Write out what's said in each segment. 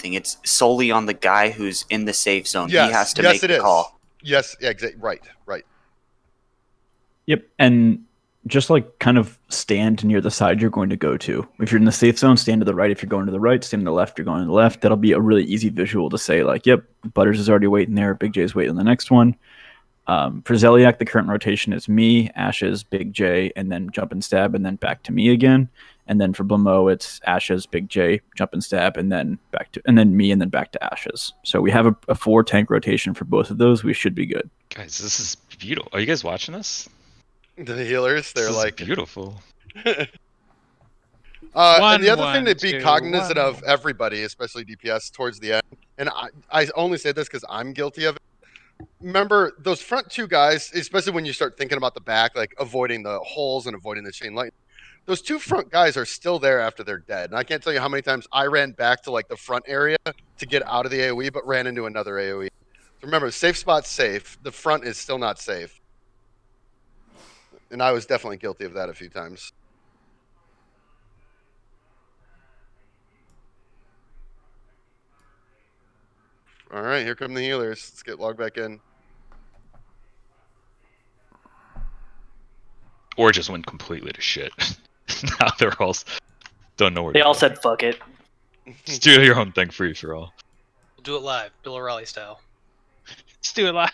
anything. It's solely on the guy who's in the safe zone. Yes, he has to yes, make it the is. call. Yes, exactly. Right. Yep, and just like kind of stand near the side you're going to go to. If you're in the safe zone, stand to the right. If you're going to the right, stand to the left. You're going to the left. That'll be a really easy visual to say, like, yep, Butters is already waiting there. Big J's waiting on the next one. For Zeliak, the current rotation is me, Ashes, Big J, and then jump and stab, and then back to me again. And then for Blamo, it's Ashes, Big J, jump and stab, and then me, and then back to Ashes. So we have a 4 tank rotation for both of those. We should be good. Guys, this is beautiful. Are you guys watching this? The healers, they're This is like beautiful. and the other thing to be cognizant of, everybody, especially DPS, towards the end, and I only say this because I'm guilty of it. Remember those front 2 guys, especially when you start thinking about the back, like avoiding the holes and avoiding the chain lightning. Those 2 front guys are still there after they're dead. And I can't tell you how many times I ran back to like the front area to get out of the AoE, but ran into another AoE. So remember, safe spot's safe. The front is still not safe. And I was definitely guilty of that a few times. All right, here come the healers. Let's get logged back in. Or just went completely to shit. Now they're all don't know where They to all go. said fuck it. Just do your own thing, free for all. We'll do it live, Bill O'Reilly style. Let's do it live.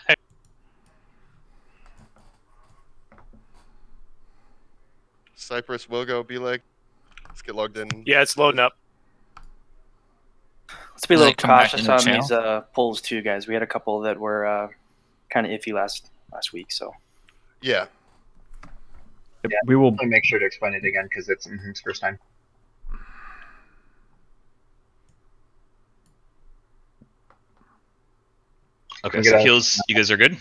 Cypress will go be like, let's get logged in. Yeah, it's loading up. Let's be a Does little it come back cautious in the on channel? these pulls too, guys. We had a couple that were kind of iffy last week, so. Yeah. Yep, Yeah. we will. Make sure to explain it again because it's his first time. Okay, so heals, you guys are good?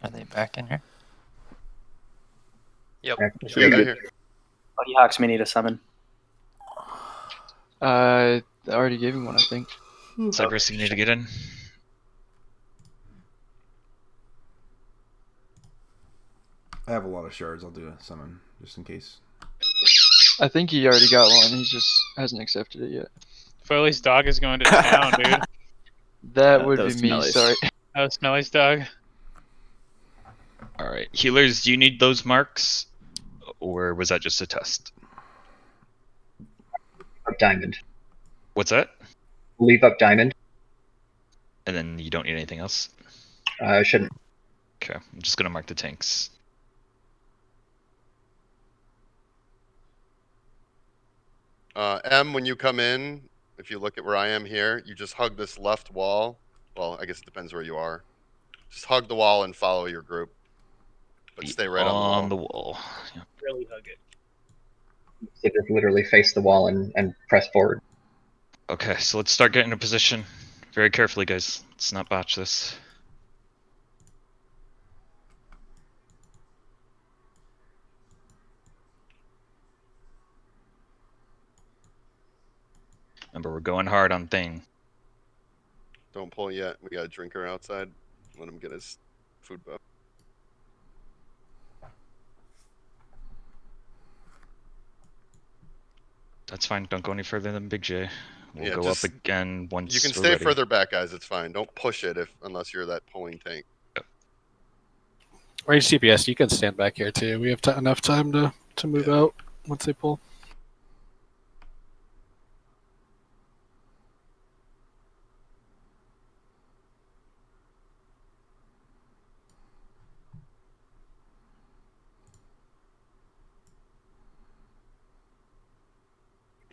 Are they back in here? Yep. Yeah, they're here. Buddy Hawks may need a summon. I already gave him one, I think. Cypress, you need to get in. I have a lot of shards. I'll do a summon just in case. I think he already got one. He just hasn't accepted it yet. Foley's dog is going to town, dude. That would that be was me. Smelly's. Sorry. Oh, Smelly's dog. Alright, healers, do you need those marks? Or was that just a test? Up diamond. What's that? Leave up diamond. And then you don't need anything else? Shouldn't. Okay, I'm just gonna mark the tanks. M, when you come in, if you look at where I am here, you just hug this left wall. Well, I guess it depends where you are. Just hug the wall and follow your group. But stay right on the wall. Yeah. Really hug it. So just literally face the wall and press forward. Okay, so let's start getting in position. Very carefully, guys. Let's not botch this. Remember, we're going hard on thing. Don't pull yet. We got a drinker outside. Let him get his food buff. That's fine. Don't go any further than Big J. We'll Yeah, go just- up again once You can we're stay ready. further back, guys. It's fine. Don't push it unless you're that pulling tank. Range CPS, you can stand back here too. We have enough time to move out once they pull.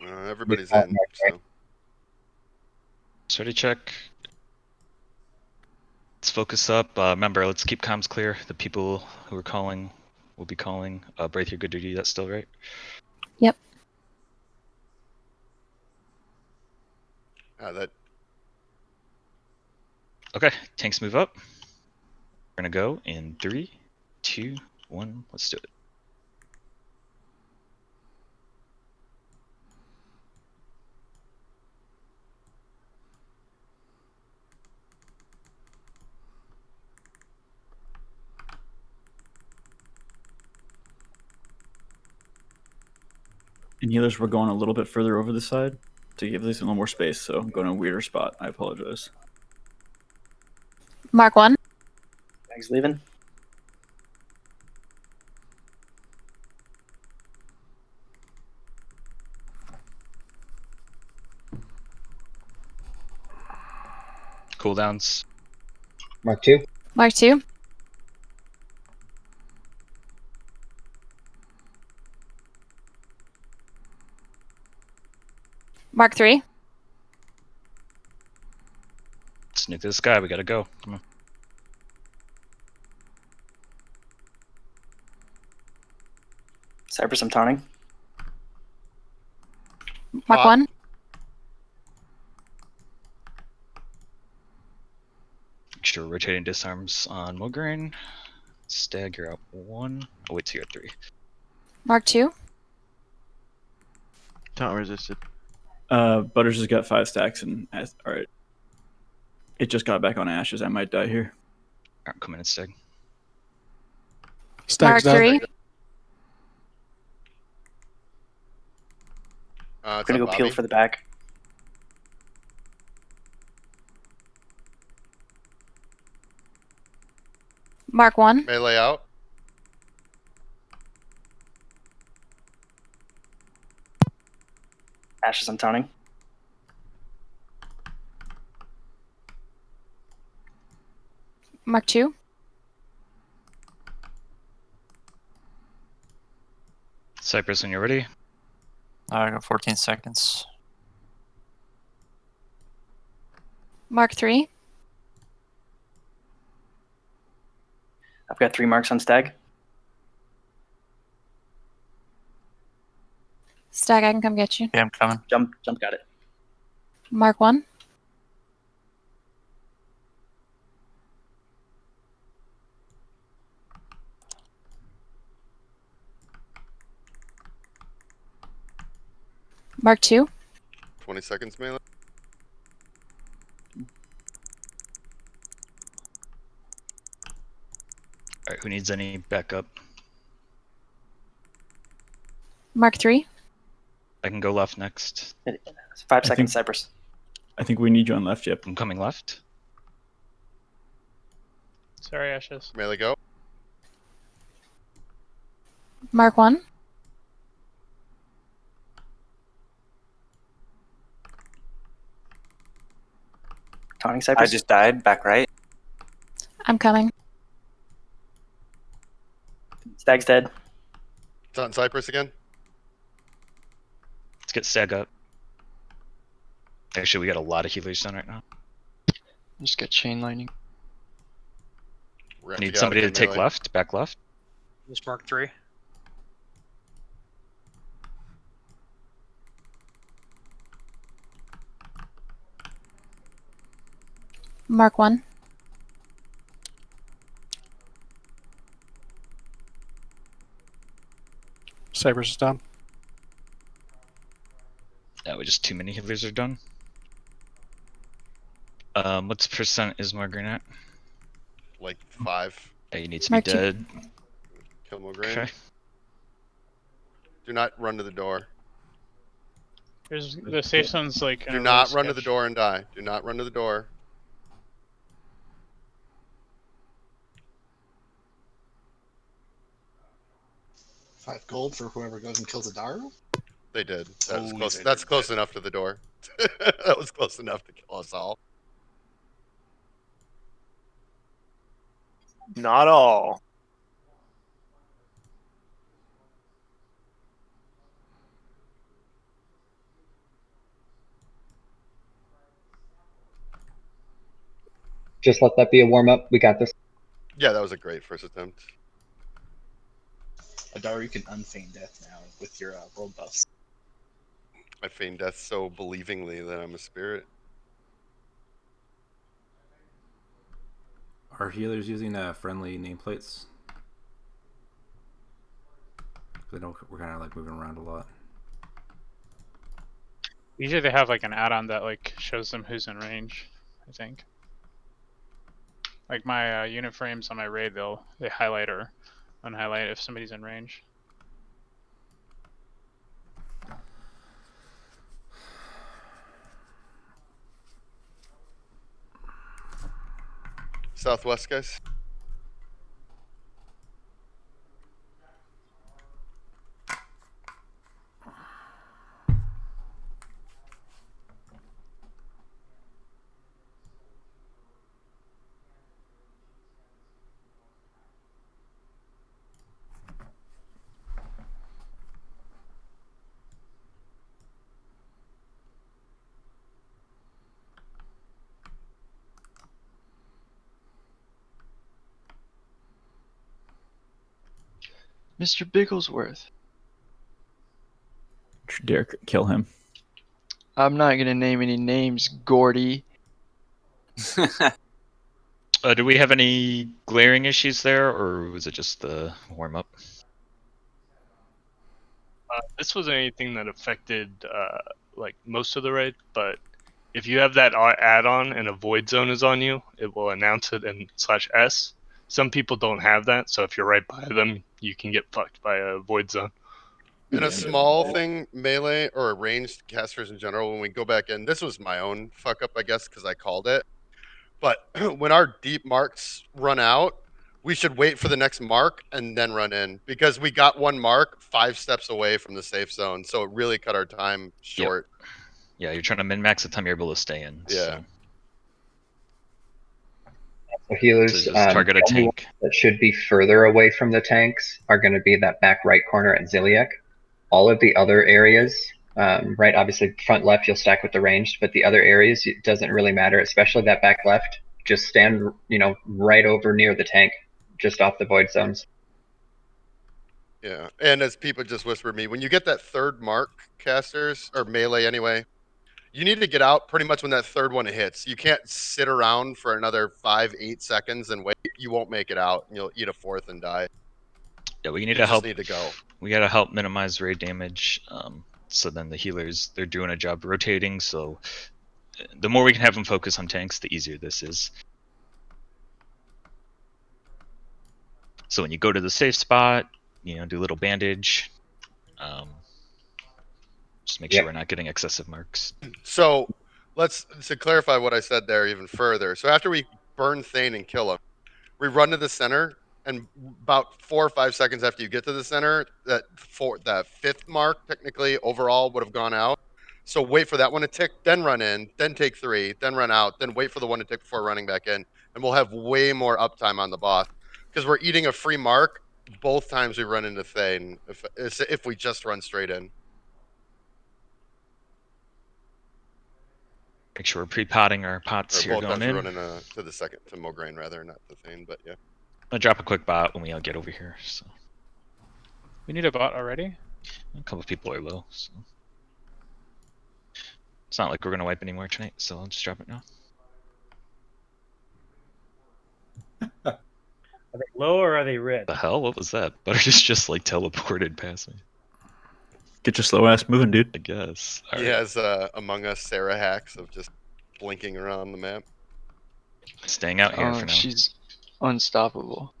Everybody's in. So. Steady check. Let's focus up. Remember, let's keep comms clear. The people who are calling will be calling. Braith, you're good to do that still, right? Yep. That. Okay, tanks move up. We're gonna go in 3, 2, 1. Let's do it. And healers were going a little bit further over the side to give this a little more space, so I'm going to a weirder spot. I apologize. Mark 1. Bag's leaving. Cooldowns. Mark 2. Mark 2. Mark 3. Sneak to the sky. We gotta go. Come on. Cypress, I'm taunting. Mark 1. Make sure rotating disarms on Mograine. Stag, you're out 1. Oh, wait till you're at 3. Mark 2. Taunt resisted. Butters has got 5 stacks and all right. It just got back on ashes. I might die here. Alright, come in and Stag. Mark 3. I'm gonna go peel for the back. Mark 1. Melee out. Ashes, I'm taunting. Mark 2. Cypress, when you're ready. I got 14 seconds. Mark 3. I've got 3 marks on Stag. Stag, I can come get you. Yeah, I'm coming. Jump, got it. Mark 1. Mark 2. 20 seconds melee. Alright, who needs any backup? Mark 3. I can go left next. 5 seconds, Cypress. I think we need you on left, yep. I'm coming left. Sorry, Ashes. Melee go. Mark 1. Taunting I Cypress. just died. Back right. I'm coming. Stag's dead. It's on Cypress again. Let's get Stag up. Actually, we got a lot of healers done right now. Just get chain lightning. We're I gonna need get out somebody to again, take melee. left, back left. Just Mark 3. Mark 1. Cypress is down. Yeah, we just too many healers are done. What's percent is Margaret at? Like 5. Yeah, you need to Mark be 2. dead. Kill Mograine. Okay. Do not run to the door. There's the safe zone's like. Do not run to the door and die. Do not run to the door. $5 gold for whoever goes and kills a Daru? They did. That was Oh, close. they That's did. close enough to the door. That was close enough to kill us all. Not all. Just let that be a warm up. We got this. Yeah, that was a great first attempt. Adaru, you can unfeign death now with your world buffs. I feign death so believingly that I'm a spirit. Are healers using friendly nameplates? I know we're kind of like moving around a lot. Usually they have like an add-on that like shows them who's in range, I think. Like my unit frames on my raid, they highlight or unhighlight if somebody's in range. Southwest, guys. Mr. Bigglesworth. Dare kill him. I'm not gonna name any names, Gordy. Do we have any glaring issues there, or was it just the warm up? This wasn't anything that affected like most of the raid, but if you have that add-on and a void zone is on you, it will announce it in /s. Some people don't have that, so if you're right by them, you can get fucked by a void zone. And a small thing, melee or ranged casters in general, when we go back in, this was my own fuck up, I guess, because I called it. But when our deep marks run out, we should wait for the next mark and then run in, because we got one mark 5 steps away from the safe zone. So it really cut our time short. Yep. Yeah, you're trying to min-max the time you're able to stay in. Yeah. So healers, So just target a the only tank. ones that should be further away from the tanks are going to be that back right corner at Ziliak. All of the other areas, right, obviously front left you'll stack with the ranged, but the other areas it doesn't really matter, especially that back left. Just stand, right over near the tank, just off the void zones. Yeah. And as people just whispered me, when you get that third mark, casters or melee anyway, you need to get out pretty much when that third one hits. You can't sit around for another 5-8 seconds and wait. You won't make it out, and you'll eat a fourth and die. Yeah, we You need to just help. need to go. We gotta help minimize raid damage. So then the healers, they're doing a job rotating. So the more we can have them focus on tanks, the easier this is. So when you go to the safe spot, do a little bandage. Just make sure we're not getting excessive marks. So to clarify what I said there even further. So after we burn Thane and kill him, we run to the center, and about 4 or 5 seconds after you get to the center, that fifth mark technically overall would have gone out. So wait for that one to tick, then run in, then take 3, then run out, then wait for the one to tick before running back in, and we'll have way more uptime on the boss because we're eating a free mark both times we run into Thane if we just run straight in. Make sure we're pre-potting our pots Or here both going times we in. run in to the second, to Mograine rather, not to Thane, but yeah. I'll drop a quick bot when we all get over here. So We need a bot already? a couple of people are low. So it's not like we're gonna wipe anymore tonight, so I'll just drop it now. Are they low or are they red? The hell? What was that? Butter just like teleported past me. Get your slow ass moving, dude. I guess. He has Among Us Sarah hacks of just blinking around the map. Staying out here for now. She's unstoppable.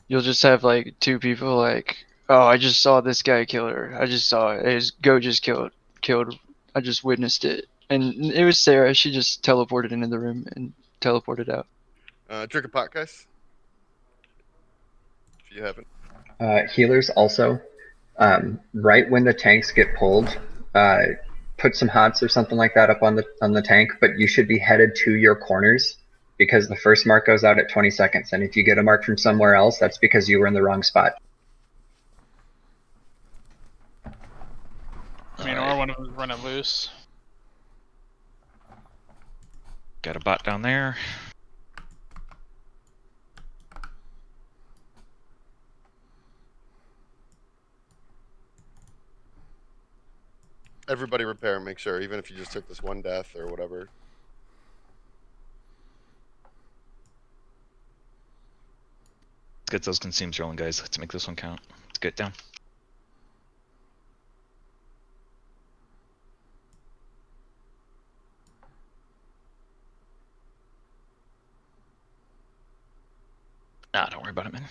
You'll just have like 2 people like, oh, I just saw this guy kill her. I just saw it. His goat just killed. I just witnessed it. And it was Sarah. She just teleported into the room and teleported out. Drink a pot, guys. If you haven't. Healers also, right when the tanks get pulled, put some hots or something like that up on the tank, but you should be headed to your corners because the first mark goes out at 20 seconds. And if you get a mark from somewhere else, that's because you were in the wrong spot. I mean, or one of them running loose. Got a bot down there. Everybody repair, make sure, even if you just took this one death or whatever. Let's get those consumes rolling, guys. Let's make this one count. Let's get down. Nah, don't worry about it, man.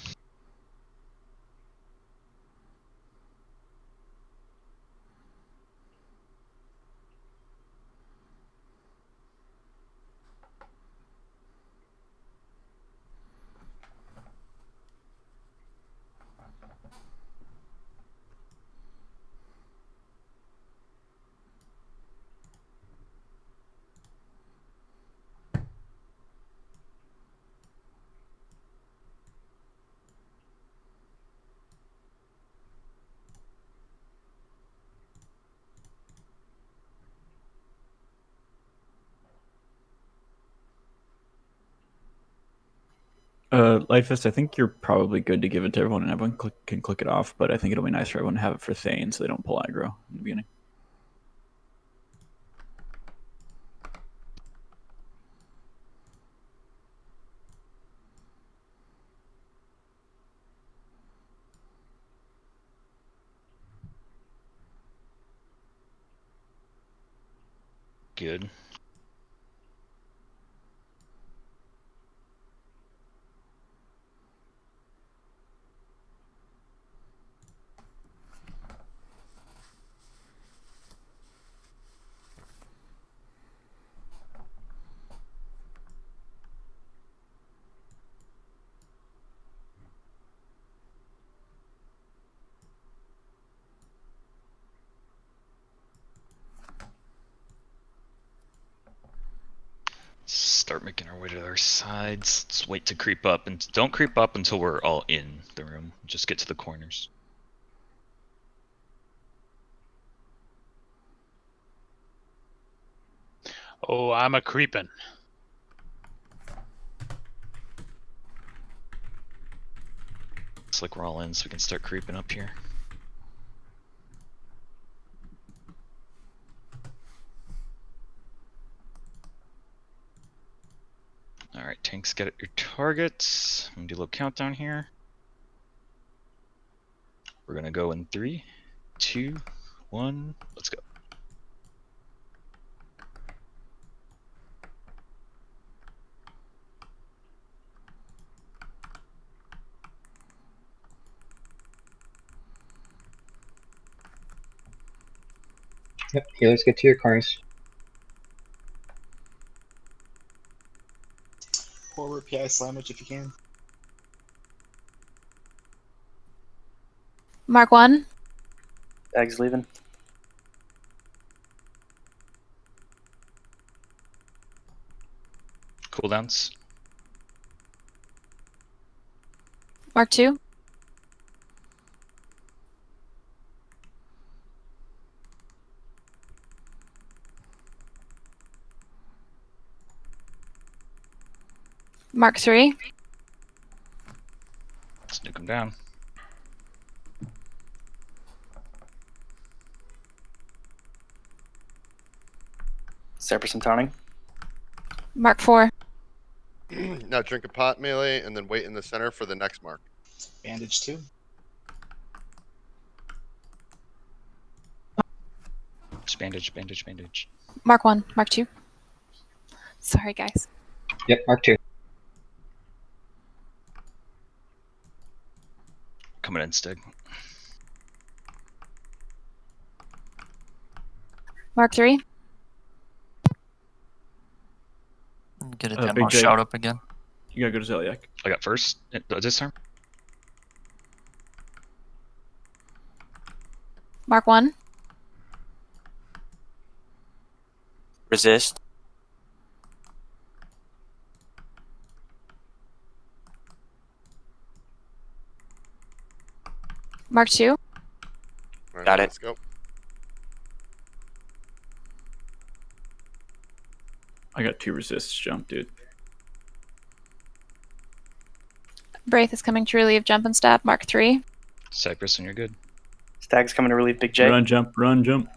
Lightfist, I think you're probably good to give it to everyone, and everyone can click it off. But I think it'll be nice for everyone to have it for Thane, so they don't pull aggro in the beginning. Good. Start making our way to their sides. Let's wait to creep up, and don't creep up until we're all in the room. Just get to the corners. Oh, I'm a creepin'. Looks like we're all in, so we can start creeping up here. Alright, tanks, get at your targets. I'm gonna do a little countdown here. We're gonna go in 3, 2, 1, let's go. Yep, healers get to your corners. Forward PI slamage if you can. Mark 1. Stag's leaving. Cooldowns. Mark 2. Mark 3. Let's nuke them down. Cypress and taunting. Mark 4. Now drink a pot melee and then wait in the center for the next mark. Bandage 2. Just bandage, bandage, bandage. Mark 1. Mark 2. Sorry, guys. Yep, Mark 2. Coming in, Stig. Mark 3. Get a Big demo J. shout up again. You gotta go to Zeliek. I got first. This turn. Mark 1. Resist. Mark 2. Right, Got it. Let's go. I got 2 resists jump, dude. Braith is coming to relieve jump and stab. Mark 3. Cypress, and you're good. Stag's coming to relieve Big J. Run, jump, run, jump.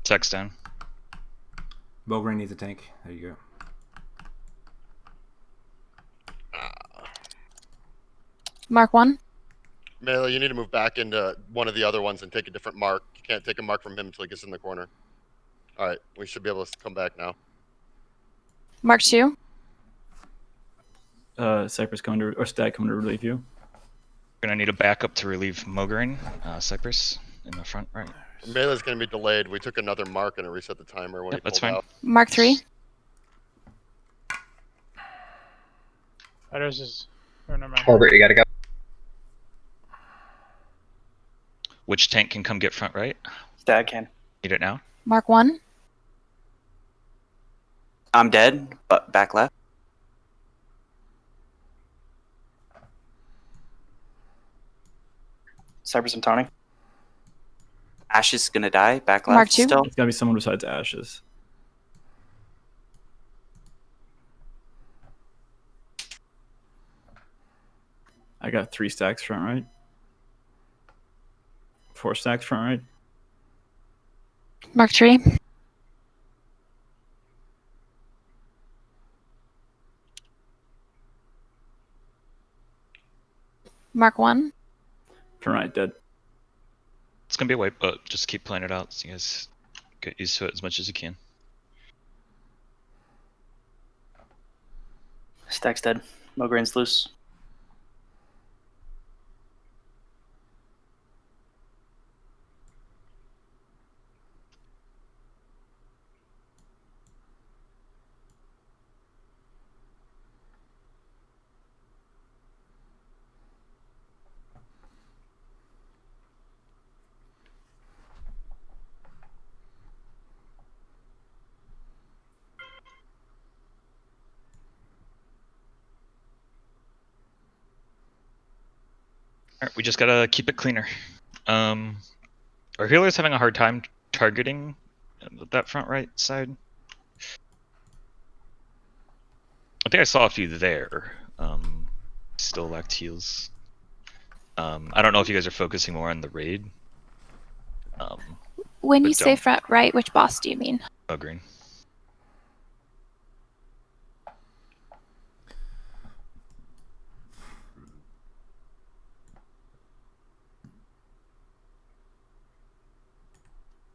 Text down. Bogran needs a tank. There you go. Mark 1. Melee, you need to move back into one of the other ones and take a different mark. You can't take a mark from him until he gets in the corner. All right, we should be able to come back now. Mark 2. Cypress coming to, or Stag coming to relieve you. Gonna need a backup to relieve Mograine. Cypress in the front right. Melee's going to be delayed. We took another mark and it reset the timer when Yep, he that's pulled fine. out. Mark 3. Others is. Or never mind. Corbett, you gotta go. Which tank can come get front right? Stag can. Need it now? Mark 1. I'm dead, but back left. Cypress and taunting. Ash is gonna die. Back left Mark 2. still. It's gotta be someone besides Ashes. I got 3 stacks front right. 4 stacks front right. Mark tree. Mark 1. Front right dead. It's gonna be a wipe, but just keep playing it out so you guys get used to it as much as you can. Stack's dead. Mograin's loose. Alright, we just gotta keep it cleaner. Our healer's having a hard time targeting that front right side. I think I saw a few there. Still lacked heals. I don't know if you guys are focusing more on the raid. When you say front right, which boss do you mean? Oh, green.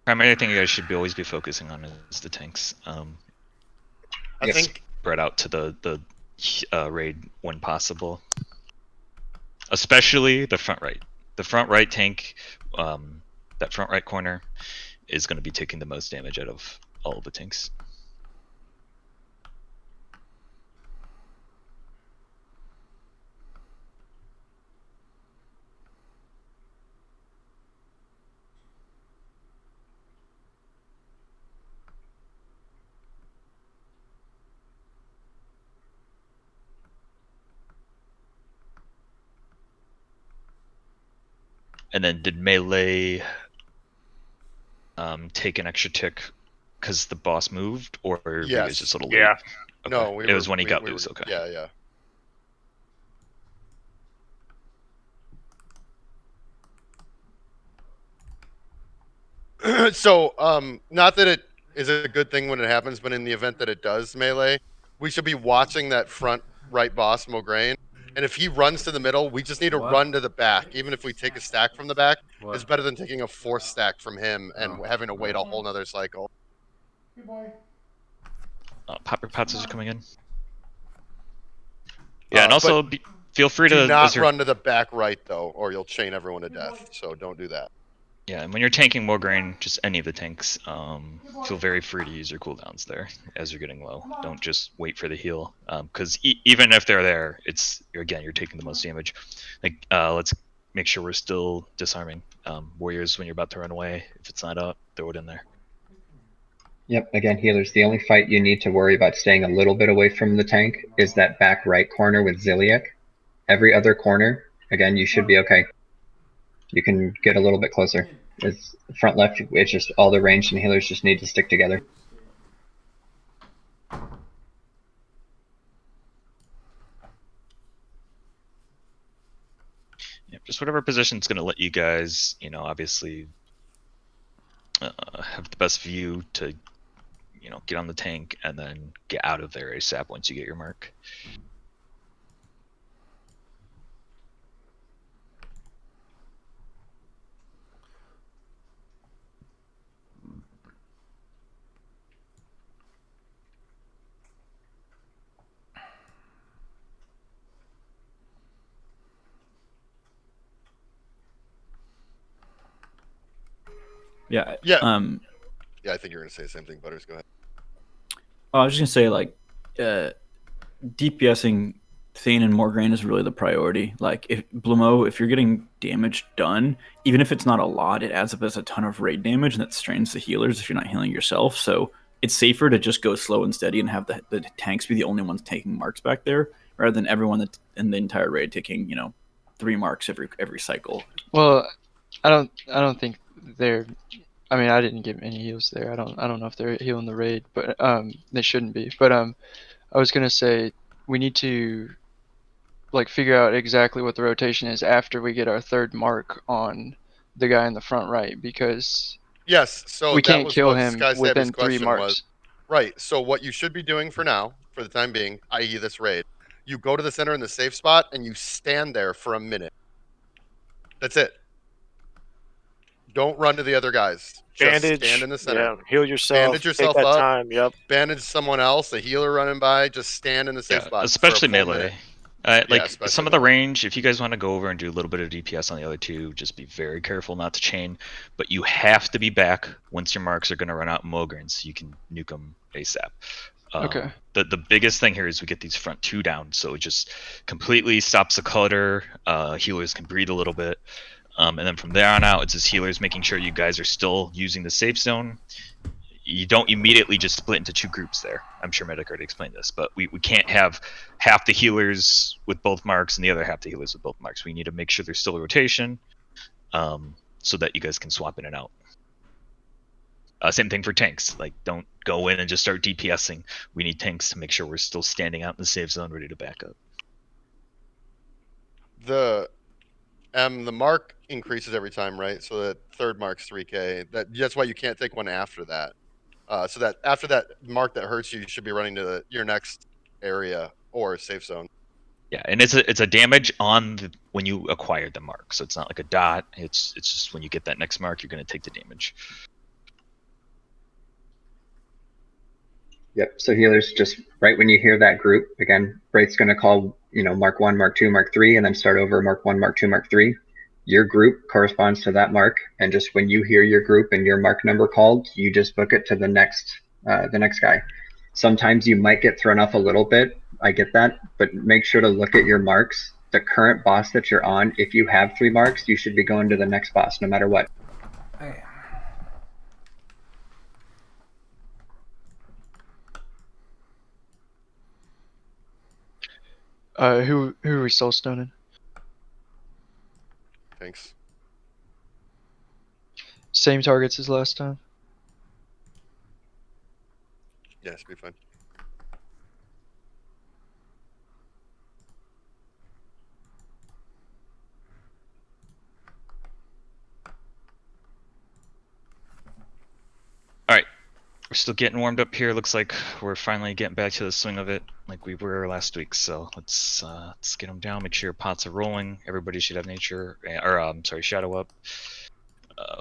Primary thing you guys should always be focusing on is the tanks. I think spread out to the raid when possible, especially the front right. The front right tank, that front right corner, is going to be taking the most damage out of all of the tanks. And then did melee take an extra tick because the boss moved, or were you guys just a little late? Yeah. Okay. No, it was when he got loose. Okay. Yeah. So, not that it is a good thing when it happens, but in the event that it does melee, we should be watching that front right boss, Mograine. And if he runs to the middle, we just need to run to the back. Even if we take a stack from the back, it's better than taking a 4th stack from him and having to wait a whole nother cycle. Good boy. Popper pots are coming in. Yeah, and also feel free do to not run to the back right though, or you'll chain everyone to death. So don't do that. Yeah, and when you're tanking Mograine, just any of the tanks, feel very free to use your cooldowns there as you're getting low. Don't just wait for the heal, because even if they're there, you're taking the most damage. Like, let's make sure we're still disarming warriors when you're about to run away. If it's not up, throw it in there. Yep, again, healers, the only fight you need to worry about staying a little bit away from the tank is that back right corner with Ziliek. Every other corner, again, you should be okay. You can get a little bit closer. It's front left, it's just all the ranged and healers just need to stick together. Yeah, just whatever position's going to let you guys, obviously have the best view to, get on the tank and then get out of there ASAP once you get your mark. Yeah. Yeah, I think you're gonna say the same thing, Butters. Go ahead. I was just gonna say, like, DPSing Thane and Mograine is really the priority. Like, if Blumo, if you're getting damage done, even if it's not a lot, it adds up as a ton of raid damage, and that strains the healers if you're not healing yourself. So it's safer to just go slow and steady and have the tanks be the only ones taking marks back there, rather than everyone that's in the entire raid taking 3 marks every cycle. Well, I don't think they're. I mean, I didn't get any heals there. I don't know if they're healing the raid, but they shouldn't be. But I was gonna say we need to like figure out exactly what the rotation is after we get our third mark on the guy in the front right, because Yes, so we that can't was kill what him Sky Savvy's within 3 question marks. was. Right. So what you should be doing for now, for the time being, i.e. this raid, you go to the center in the safe spot and you stand there for a minute. That's it. Don't run to the other guys. Just Bandage. stand in the center. Yeah. Heal yourself. Bandage Take yourself that up. time. Yep. Bandage someone else, a healer running by. Just stand in the safe Yeah, spot especially for a full melee. minute. Like Yeah, especially some of the melee. range, if you guys want to go over and do a little bit of DPS on the other two, just be very careful not to chain. But you have to be back once your marks are going to run out in Mogren, so you can nuke them ASAP. Okay. The biggest thing here is we get these front two down, so it just completely stops the clutter. Healers can breathe a little bit. And then from there on out, it's just healers making sure you guys are still using the safe zone. You don't immediately just split into two groups there. I'm sure Medic already explained this, but we can't have half the healers with both marks and the other half the healers with both marks. We need to make sure there's still a rotation so that you guys can swap in and out. Same thing for tanks. Like, don't go in and just start DPSing. We need tanks to make sure we're still standing out in the safe zone, ready to back up. The mark increases every time, right? So the third mark's 3k. That's why you can't take one after that. So that after that mark that hurts you, you should be running to your next area or safe zone. Yeah, and it's a damage on when you acquire the mark. So it's not like a dot. It's just when you get that next mark, you're going to take the damage. Yep. So healers, just right when you hear that group, again, Wraith's going to call, mark 1, mark 2, mark 3, and then start over mark 1, mark 2, mark 3. Your group corresponds to that mark, and just when you hear your group and your mark number called, you just book it to the next guy. Sometimes you might get thrown off a little bit. I get that, but make sure to look at your marks. The current boss that you're on, if you have 3 marks, you should be going to the next boss no matter what. Hey. Who are we soul stoning? Thanks. Same targets as last time. Yeah, should be fine. All right, we're still getting warmed up here. Looks like we're finally getting back to the swing of it, like we were last week. So let's get them down. Make sure your pots are rolling. Everybody should have nature, or shadow up.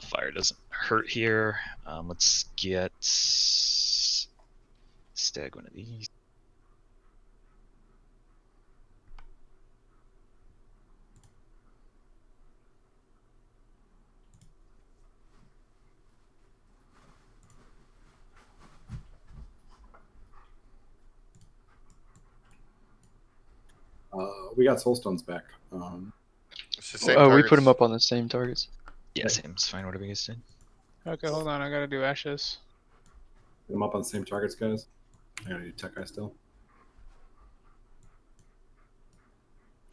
Fire doesn't hurt here. Let's get stag one of these. We got soulstones back. It's the same we targets. put them up on the same targets. Yeah, same's fine. Whatever you guys did. Okay, hold on. I gotta do ashes. Put them up on the same targets, guys. I gotta do tech guy still.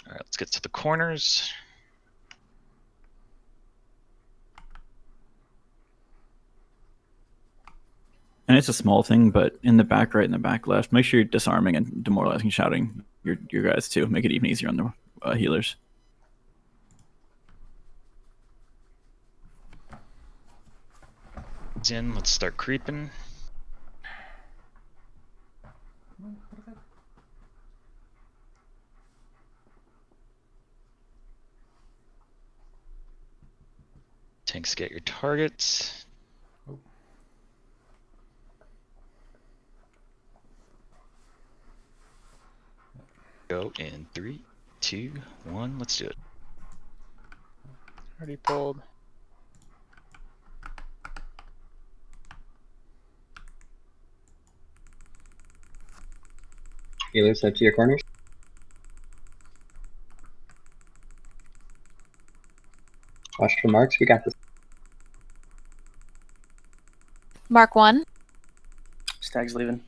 All right, let's get to the corners. And it's a small thing, but in the back right and the back left, make sure you're disarming and demoralizing, shouting your guys too. Make it even easier on the healers. In, let's start creeping. Tanks, get your targets. Go in 3, 2, 1. Let's do it. Already pulled. Healers, head to your corners. Watch for marks. We got this. Mark 1. Stag's leaving.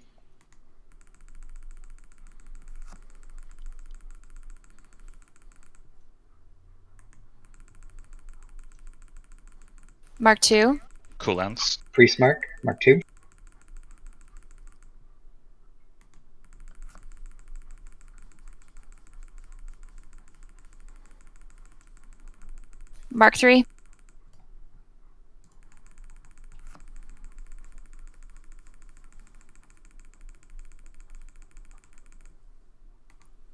Mark 2. Cooldowns. Priest mark. Mark 2. Mark 3.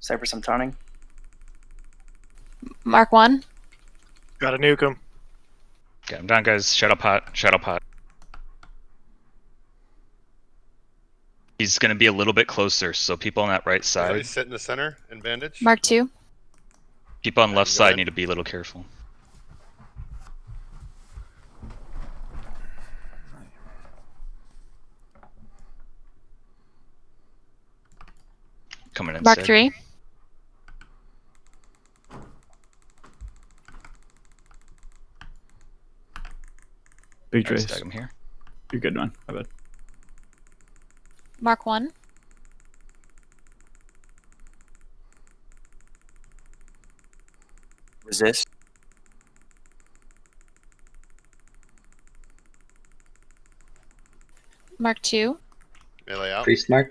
Cypress, I'm taunting. Mark 1. Gotta nuke him. Okay, I'm down, guys. Shadow pot. Shadow pot. He's going to be a little bit closer, so people on that right side. Melee sit in the center and bandage. Mark 2. People on Alright, left you go side ahead. need to be a little careful. Coming in. Mark Sig. 3. Big Alright, trace. stag him here. You're good, man. My bad. Mark 1. Resist. Mark 2. Melee out. Priest mark.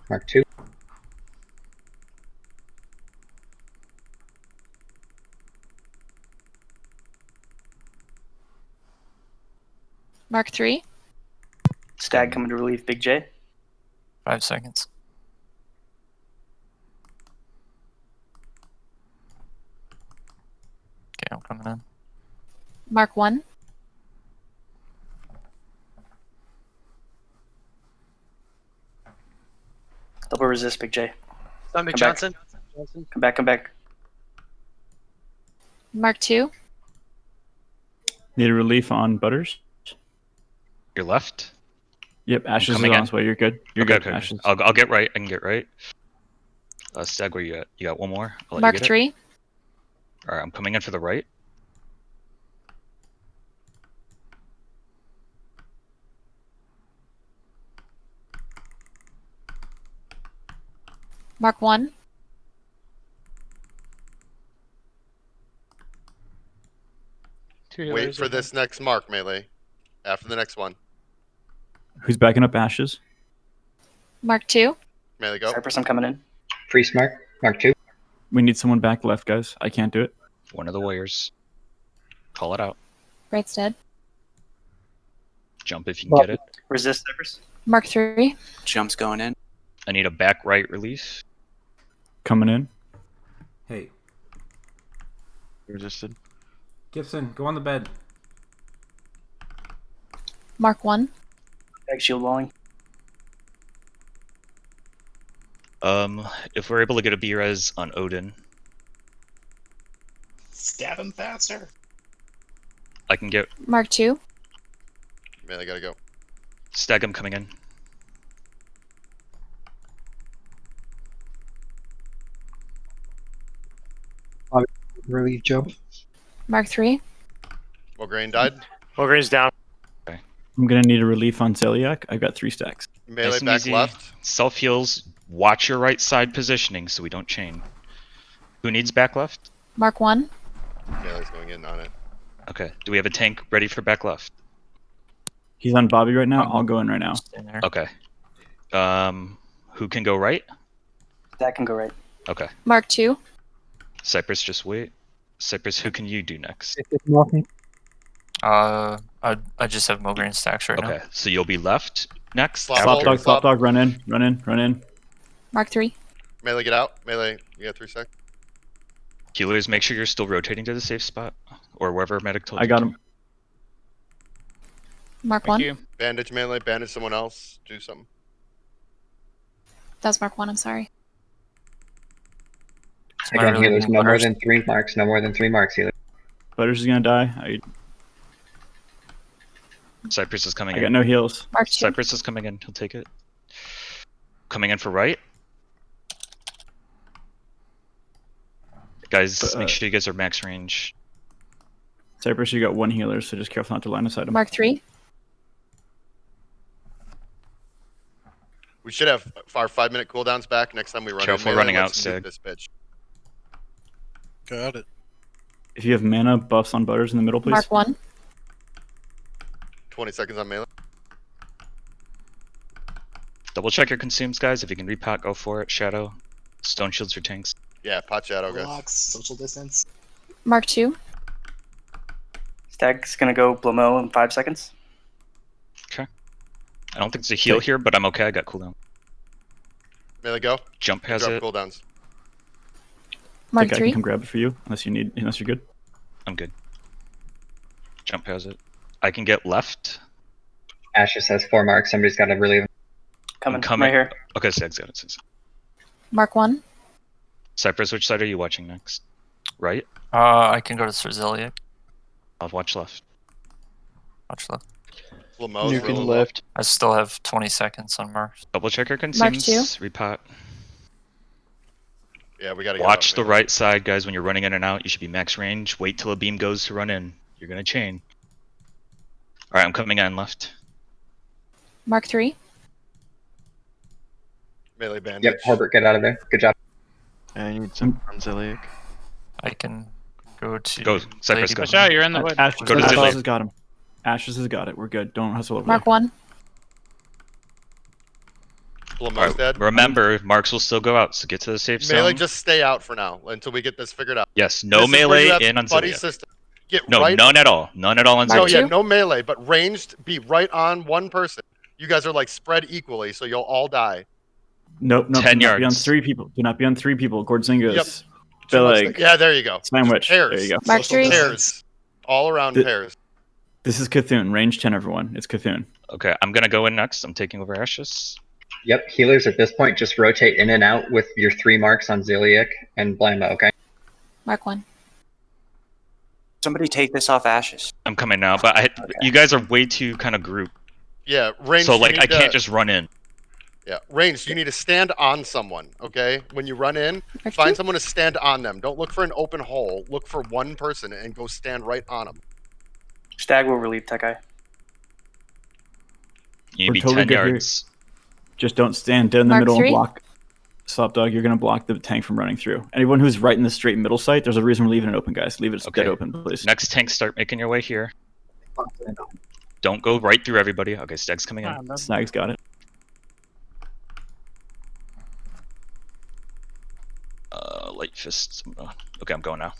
Mark 2. Mark 3. Stag coming to relieve Big J. 5 seconds. Okay, I'm coming in. Mark 1. Double resist Big J. Stomach Come back. Johnson. Come back, come back. Mark 2. Need a relief on Butters? Your left. Yep, Ashes is coming on in. its way. You're good. You're Okay, good, okay. Ashes. I'll get right. I can get right. Stag, where you at? You got one more? I'll let Mark you get 3. It. Alright, I'm coming in for the right. Mark 1. Wait for this next mark, Melee. After the next one. Who's backing up Ashes? Mark 2. Melee go. Cypress, I'm coming in. Priest mark. Mark 2. We need someone back left, guys. I can't do it. One of the warriors. Call it out. Bright's dead. Jump if you can get it. Resist Cypress. Mark 3. Jump's going in. I need a back right relief. Coming in. Hey, Resisted. Gibson, go on the bed. Mark 1. Stag shield walling. If we're able to get a B-res on Odin, Stab him faster. I can get Mark 2. Melee gotta go. Stag him coming in. Relief jump. Mark 3. Mograine died. Mulgreen's down. I'm gonna need a relief on Celiac. I've got 3 stacks. Melee Nice and back easy. left. Self heals. Watch your right side positioning so we don't chain. Who needs back left? Mark 1. Melee's going in on it. Okay. Do we have a tank ready for back left? He's on Bobby right now. I'll go in right now. In there. Okay. Who can go right? Stag can go right. Okay. Mark 2. Cypress, just wait. Cypress, who can you do next? I just have Mulgreen stacks right now. Okay, so you'll be left next. Slop Slop hold, dog, slop. slop dog, run in, run in, run in. Mark 3. Melee get out. Melee, you got 3 seconds. Healers, make sure you're still rotating to the safe spot or wherever medic told I you got to. him. Mark Thank 1. you. Bandage Melee, bandage someone else. Do something. That was Mark 1. I'm sorry. Am I Again, healers, relieving no more Butters? than 3 marks. No more than 3 marks, healer. Butters is gonna die. Cypress is coming I in. got no heals. Mark 2. Cypress is coming in. He'll take it. Coming in for right. Guys, make sure you guys are max range. Cypress, you got 1 healer, so just careful not to line of sight him. Mark 3. We should have our 5-minute cooldowns back next time we run. Careful in running Melee. out, Let's nuke Sig. this bitch. Got it. If you have mana buffs on Butters in the middle, please. Mark 1. 20 seconds on Melee. Double check your consumes, guys. If you can repack, go for it. Shadow. Stone shields for tanks. Yeah, pot shadow, guys. Relax. Social distance. Mark 2. Stag's gonna go Blamo in 5 seconds. Okay. I don't think it's a heal here, but I'm okay. I got cooldown. Melee go. Jump has drop it. cooldowns. Mark I 3. can come grab it for you unless you're good. I'm good. Jump has it. I can get left. Ashes has 4 marks. Somebody's got to relieve him. Coming, coming. right here. Okay, Stag's got it. Stag's got it. Mark 1. Cypress, which side are you watching next? Right? I can go to Cerziliac. I'll watch left. Watch left. Nuking left. I still have 20 seconds on Mars. Double checker Mark consumes. 2. Repot. Yeah, we gotta Watch the right side, guys. When you're running in and out, you should be max range. Wait till a beam goes to run in. You're gonna chain. Alright, I'm coming in left. Mark 3. Melee bandage. Yep, Herbert, get out of there. Good job. I need some on Ziliac. I can go to. Go, Cypress, go. Watch out, you're in the wood. Ashes, Go to Ashes Ziliac. has got him. Ashes has got it. We're good. Don't hustle over Mark there. 1. Blamo's dead. Remember, marks will still go out, so get to the safe zone. Melee, just stay out for now until we get this figured out. Yes, no This is where melee you have in on buddy Ziliac. system. Get No, right. none at all. None at all on No, Ziliac. yeah, no melee, but ranged. Be right on one person. You guys are like spread equally, so you'll all die. Nope. 10 do not be on yards. 3 people. Do not be on 3 people. Gordzingos. Yep. Like, Yeah, there you go. Sandwich. Pairs. There you go. Mark 3. Pairs. All around The- pairs. This is Cthulhu. Range 10, everyone. It's Cthulhu. Okay, I'm gonna go in next. I'm taking over Ashes. Yep, healers at this point just rotate in and out with your 3 marks on Ziliac and Blamo, okay? Mark 1. Somebody take this off Ashes. I'm coming now, but you guys are way too kind of grouped. Yeah, ranged. So you like need I can't to- just run in. Yeah, ranged. You need to stand on someone. Okay, when you run in, Mark find 2. someone to stand on them. Don't look for an open hole. Look for one person and go stand right on them. Stag will relieve Tech Eye. You need to We're be totally 10 good here. yards. Just don't stand dead in the Mark middle 3. and block. Slop dog, you're going to block the tank from running through. Anyone who's right in the straight middle site, there's a reason we're leaving it open, guys. Leave it Okay. dead open, please. Next tank, start making your way here. Don't go right through everybody. Okay, Stag's coming in. Snag's got it. Light fists. Okay, I'm going now.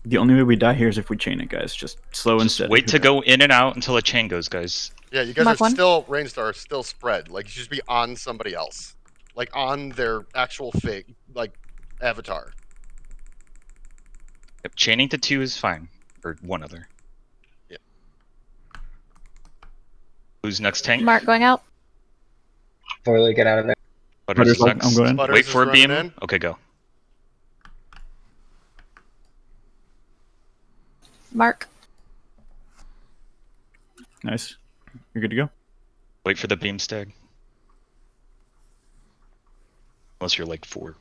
The only way we die here is if we chain it, guys. Just slow and Just steady. wait to go in and out until a chain goes, guys. Yeah, you guys Mark are 1. still ranged. Are still spread. Like you should just be on somebody else, like on their actual fake, like avatar. Yep, chaining to 2 is fine, or one other. Yeah. Who's next tank? Mark going out. Foily, get out of there. Butters is Butters, next. I'm going in. Butters Wait is for a running beam. in. Okay, go. Mark. Nice. You're good to go. Wait for the beam, Stag. Unless you're like 4.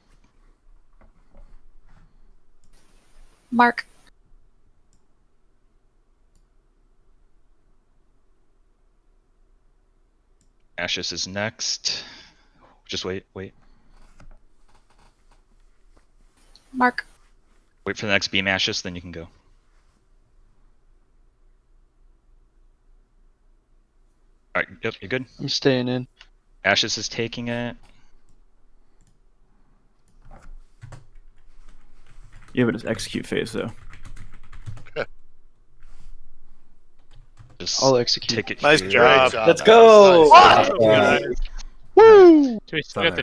Mark. Ashes is next. Just wait. Mark. Wait for the next beam, Ashes, then you can go. Alright, yep, you're good. I'm staying in. Ashes is taking it. Yeah, but it's execute phase, though. Just I'll execute. take it Nice here. job. Great job. Let's Nice. go. Nice. Nice. Woo! Do we still got the